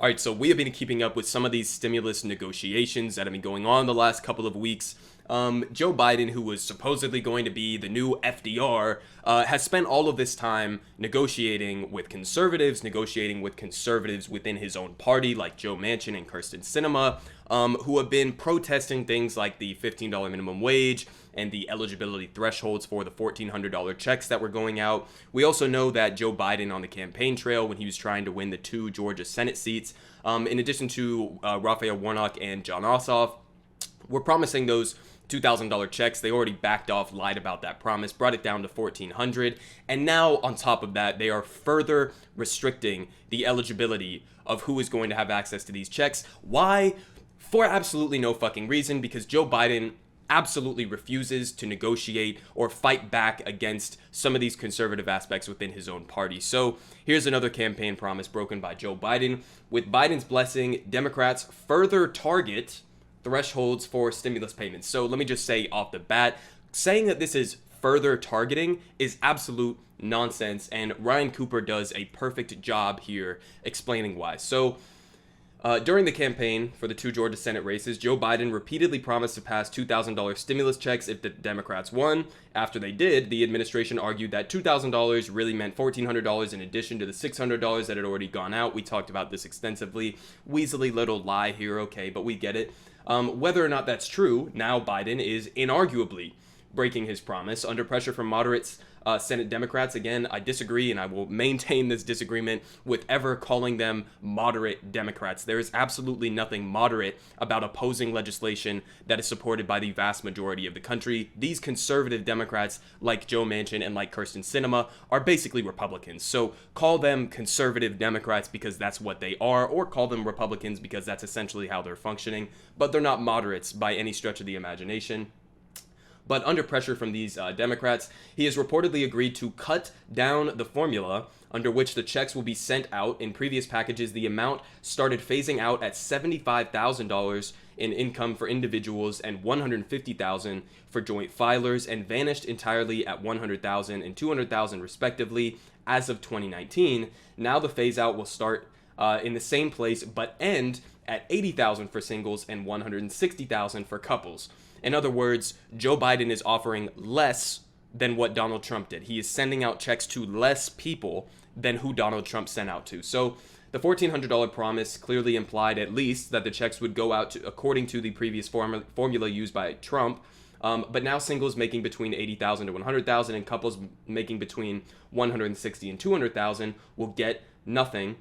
All right, so we have been keeping up with some of these stimulus negotiations that have been going on the last couple of weeks. Joe Biden, who was supposedly going to be the new FDR, has spent all of this time negotiating with conservatives within his own party, like Joe Manchin and Kirsten Sinema, who have been protesting things like the $15 minimum wage and the eligibility thresholds for the $1,400 checks that were going out. We also know that Joe Biden on the campaign trail, when he was trying to win the 2 Georgia Senate seats, in addition to Raphael Warnock and Jon Ossoff, were promising those $2,000 checks. They already backed off, lied about that promise, brought it down to $1,400, and now on top of that, they are further restricting the eligibility of who is going to have access to these checks. Why? For absolutely no fucking reason, because Joe Biden absolutely refuses to negotiate or fight back against some of these conservative aspects within his own party. So here's another campaign promise broken by Joe Biden. With Biden's blessing, Democrats further target thresholds for stimulus payments. So let me just say off the bat, saying that this is further targeting is absolute nonsense, and Ryan Cooper does a perfect job here explaining why. So during the campaign for the 2 Georgia Senate races, Joe Biden repeatedly promised to pass $2,000 stimulus checks if the Democrats won. After they did, the administration argued that $2,000 really meant $1,400 in addition to the $600 that had already gone out. We talked about this extensively. Weaselly little lie here, okay, but we get it. Whether or not that's true, now Biden is inarguably breaking his promise under pressure from moderates, Senate Democrats. Again, I disagree, and I will maintain this disagreement with ever calling them moderate Democrats. There is absolutely nothing moderate about opposing legislation that is supported by the vast majority of the country. These conservative Democrats, like Joe Manchin and like Kirsten Sinema, are basically Republicans. So call them conservative Democrats because that's what they are, or call them Republicans because that's essentially how they're functioning. But they're not moderates by any stretch of the imagination. But under pressure from these Democrats, he has reportedly agreed to cut down the formula under which the checks will be sent out. In previous packages, the amount started phasing out at $75,000 in income for individuals and $150,000 for joint filers, and vanished entirely at $100,000 and $200,000 respectively as of 2019. Now the phase out will start in the same place but end at $80,000 for singles and $160,000 for couples. In other words, Joe Biden is offering less than what Donald Trump did. He is sending out checks to less people than who Donald Trump sent out to. So the $1,400 promise clearly implied at least that the checks would go out according to the previous formula used by Trump. But now singles making between $80,000 to $100,000 and couples making between $160,000 and $200,000 will get nothing.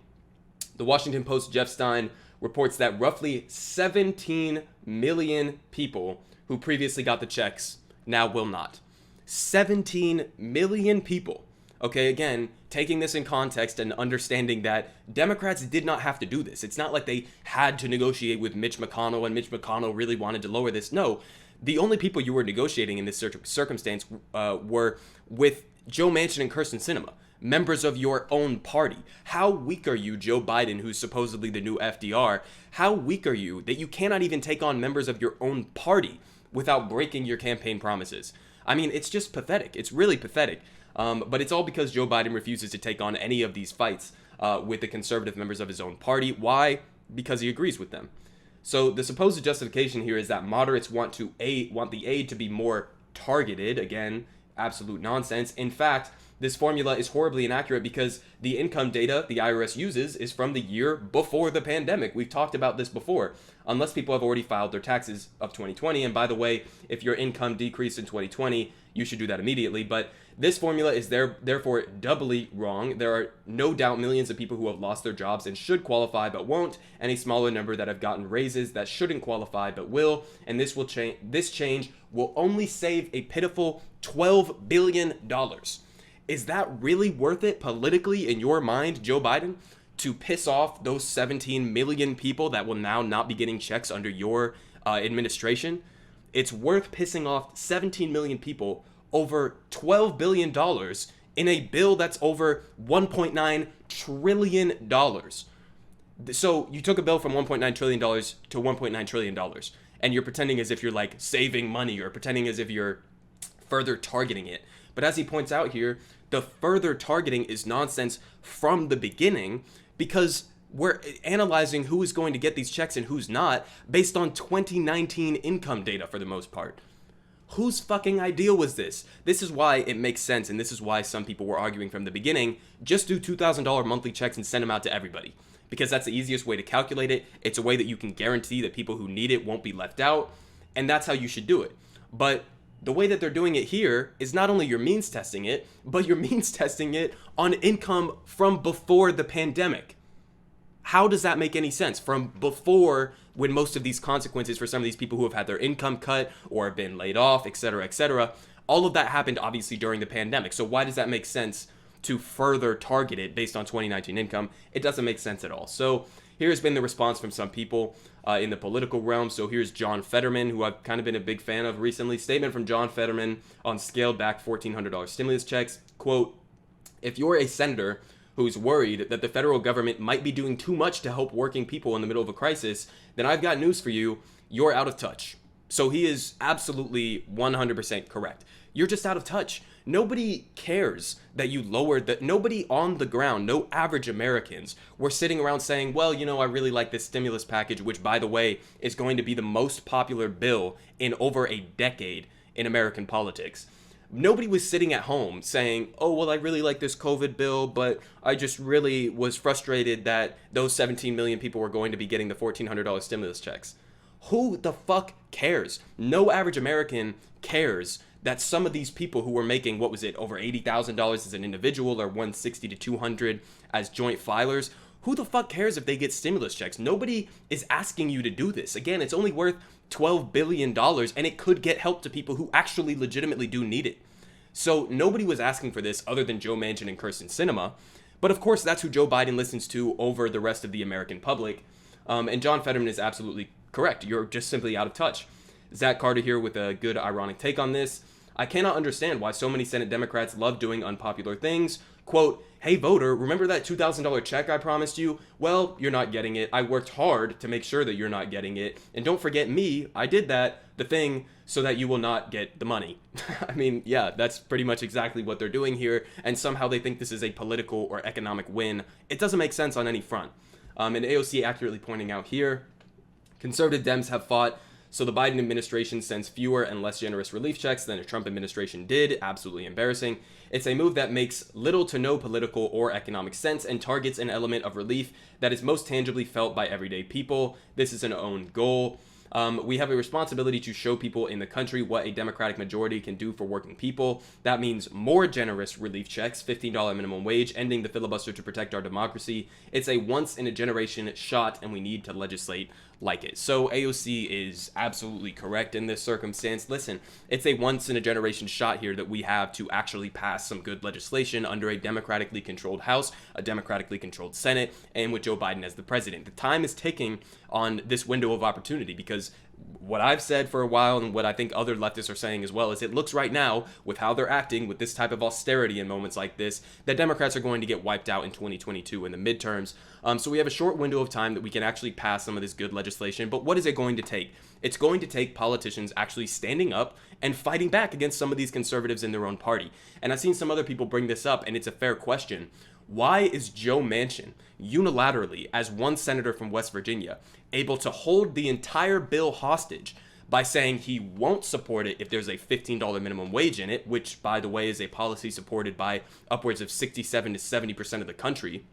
The Washington Post Jeff Stein reports that roughly 17 million people who previously got the checks now will not. 17 million people. Okay, again, taking this in context and understanding that Democrats did not have to do this. It's not like they had to negotiate with Mitch McConnell and Mitch McConnell really wanted to lower this. No, the only people you were negotiating in this circumstance were with Joe Manchin and Kirsten Sinema, members of your own party. How weak are you, Joe Biden, who's supposedly the new FDR? How weak are you that you cannot even take on members of your own party without breaking your campaign promises? I mean, it's just pathetic. It's really pathetic. But it's all because Joe Biden refuses to take on any of these fights with the conservative members of his own party. Why? Because he agrees with them. So the supposed justification here is that moderates want the aid to be more targeted. Again, absolute nonsense. In fact, this formula is horribly inaccurate because the income data the IRS uses is from the year before the pandemic. We've talked about this before. Unless people have already filed their taxes of 2020. And by the way, if your income decreased in 2020, you should do that immediately. But this formula is therefore doubly wrong. There are no doubt millions of people who have lost their jobs and should qualify but won't, and a smaller number that have gotten raises that shouldn't qualify but will. And this will change. This change will only save a pitiful $12 billion. Is that really worth it politically in your mind, Joe Biden, to piss off those 17 million people that will now not be getting checks under your administration? It's worth pissing off 17 million people over $12 billion in a bill that's over $1.9 trillion. So you took a bill from $1.9 trillion to $1.9 trillion, and you're pretending as if you're like saving money or pretending as if you're further targeting it. But as he points out here, the further targeting is nonsense from the beginning because we're analyzing who is going to get these checks and who's not based on 2019 income data for the most part. Whose fucking idea was this? This is why it makes sense, and this is why some people were arguing from the beginning, just do $2,000 monthly checks and send them out to everybody. Because that's the easiest way to calculate it. It's a way that you can guarantee that people who need it won't be left out, and that's how you should do it. But the way that they're doing it here is not only you're means testing it, but you're means testing it on income from before the pandemic. How does that make any sense? From before, when most of these consequences for some of these people who have had their income cut or have been laid off, etc., all of that happened obviously during the pandemic. So why does that make sense to further target it based on 2019 income? It doesn't make sense at all. So here's been the response from some people in the political realm. So here's John Fetterman, who I've kind of been a big fan of recently. Statement from John Fetterman on scaled back $1,400 stimulus checks. Quote, if you're a senator who's worried that the federal government might be doing too much to help working people in the middle of a crisis, then I've got news for you. You're out of touch. So he is absolutely 100% correct. You're just out of touch. Nobody cares that you lowered that. Nobody on the ground, no average Americans, were sitting around saying, well, you know, I really like this stimulus package, which, by the way, is going to be the most popular bill in over a decade in American politics. Nobody was sitting at home saying, oh, well, I really like this COVID bill, but I just really was frustrated that those 17 million people were going to be getting the $1,400 stimulus checks. Who the fuck cares? No average American cares that some of these people who were making, what was it, over $80,000 as an individual or $160 to $200 as joint filers, who the fuck cares if they get stimulus checks? Nobody is asking you to do this. Again, it's only worth $12 billion, and it could get help to people who actually legitimately do need it. So nobody was asking for this other than Joe Manchin and Kyrsten Sinema. But of course, that's who Joe Biden listens to over the rest of the American public. And John Fetterman is absolutely correct. You're just simply out of touch. Zach Carter here with a good ironic take on this. I cannot understand why so many Senate Democrats love doing unpopular things. Quote, hey voter, remember that $2,000 check I promised you? Well, you're not getting it. I worked hard to make sure that you're not getting it. And don't forget me, I did that, the thing, so that you will not get the money. I mean, yeah, that's pretty much exactly what they're doing here. And somehow they think this is a political or economic win. It doesn't make sense on any front. And AOC accurately pointing out here, conservative Dems have fought so the Biden administration sends fewer and less generous relief checks than the Trump administration did. Absolutely embarrassing. It's a move that makes little to no political or economic sense and targets an element of relief that is most tangibly felt by everyday people. This is an own goal. We have a responsibility to show people in the country what a Democratic majority can do for working people. That means more generous relief checks, $15 minimum wage, ending the filibuster to protect our democracy. It's a once-in-a-generation shot, and we need to legislate like it. So AOC is absolutely correct in this circumstance. Listen, it's a once-in-a-generation shot here that we have to actually pass some good legislation under a democratically controlled House, a democratically controlled Senate, and with Joe Biden as the president. The time is ticking on this window of opportunity because what I've said for a while and what I think other leftists are saying as well is it looks right now with how they're acting with this type of austerity in moments like this that Democrats are going to get wiped out in 2022 in the midterms. So we have a short window of time that we can actually pass some of this good legislation. But what is it going to take? It's going to take politicians actually standing up and fighting back against some of these conservatives in their own party. And I've seen some other people bring this up, and it's a fair question. Why is Joe Manchin unilaterally, as one senator from West Virginia, able to hold the entire bill hostage by saying he won't support it if there's a $15 minimum wage in it, which, by the way, is a policy supported by upwards of 67 to 70% of the country?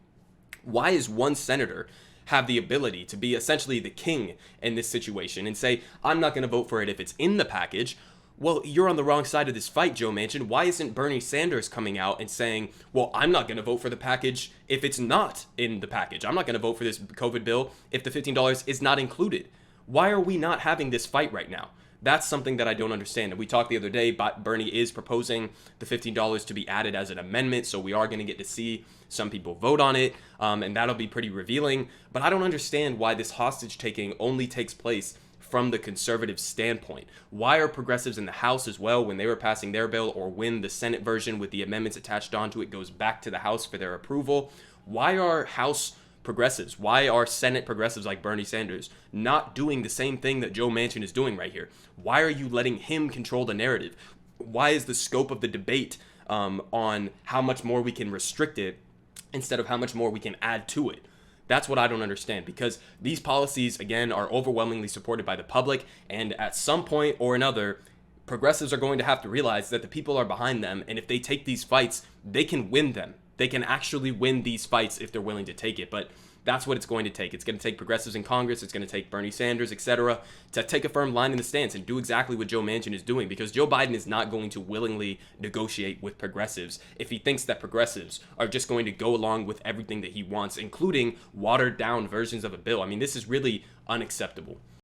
Why is one senator have the ability to be essentially the king in this situation and say, I'm not going to vote for it if it's in the package? Well, you're on the wrong side of this fight, Joe Manchin. Why isn't Bernie Sanders coming out and saying, well, I'm not going to vote for the package if it's not in the package. I'm not going to vote for this COVID bill if the $15 is not included. Why are we not having this fight right now? That's something that I don't understand. And we talked the other day, but Bernie is proposing the $15 to be added as an amendment, so we are going to get to see some people vote on it, and that'll be pretty revealing. But I don't understand why this hostage taking only takes place from the conservative standpoint. Why are progressives in the House as well, when they were passing their bill or when the Senate version with the amendments attached onto it goes back to the House for their approval, why are House progressives, why are Senate progressives like Bernie Sanders not doing the same thing that Joe Manchin is doing right here? Why are you letting him control the narrative? Why is the scope of the debate on how much more we can restrict it instead of how much more we can add to it? That's what I don't understand, because these policies, again, are overwhelmingly supported by the public, and at some point or another, progressives are going to have to realize that the people are behind them, and if they take these fights, they can win them. They can actually win these fights if they're willing to take it. But that's what it's going to take. It's going to take progressives in Congress. It's going to take Bernie Sanders, etc., to take a firm line in the stance and do exactly what Joe Manchin is doing, because Joe Biden is not going to willingly negotiate with progressives if he thinks that progressives are just going to go along with everything that he wants, including watered down versions of a bill. I mean, this is really unacceptable.